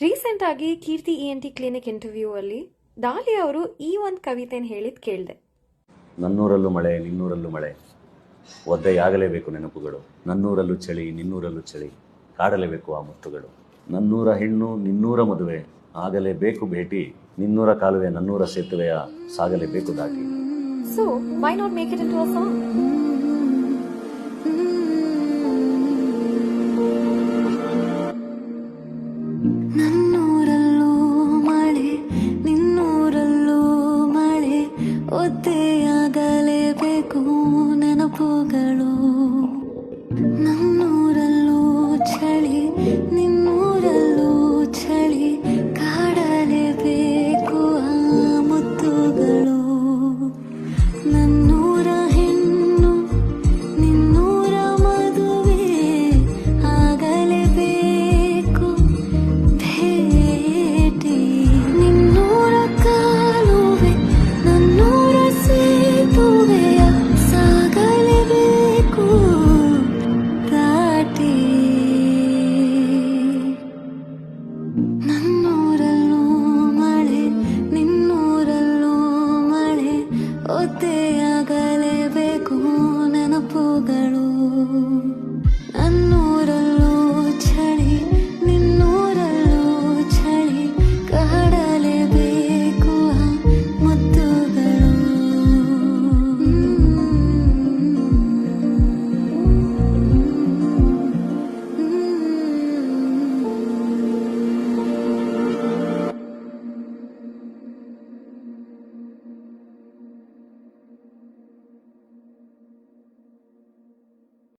Recent ಆಗಿ ಕೀರ್ತಿ ENT clinic interview ಅಲ್ಲಿ ಡಾಲಿ ಅವರು ಈ ಒಂದು ಕವಿತೆನ ಹೇಳಿದ್ ಕೇಳಿದೆ. ನನ್ನೂರಲ್ಲೂ ಮಳೆ ನಿನ್ನೂರಲ್ಲೂ ಮಳೆ, ಒದ್ದೆಯಾಗಲೇಬೇಕು ನೆನಪುಗಳು, ನನ್ನೂರಲ್ಲೂ ಚಳಿ ನಿನ್ನೂರಲ್ಲೂ ಚಳಿ, ಕಾಡಲೇಬೇಕು ಆ ಮುತ್ತುಗಳು, ನನ್ನೂರ ಹೆಣ್ಣು ನಿನ್ನೂರ ಮದುವೆ, ಆಗಲೇಬೇಕು ಭೇಟಿ, ನಿನ್ನೂರ ಕಾಲುವೆ ನನ್ನೂರ ಸೇತುವೆಯ ಸಾಗಲೇಬೇಕು ದಾಟಿ. So why not make it into a song?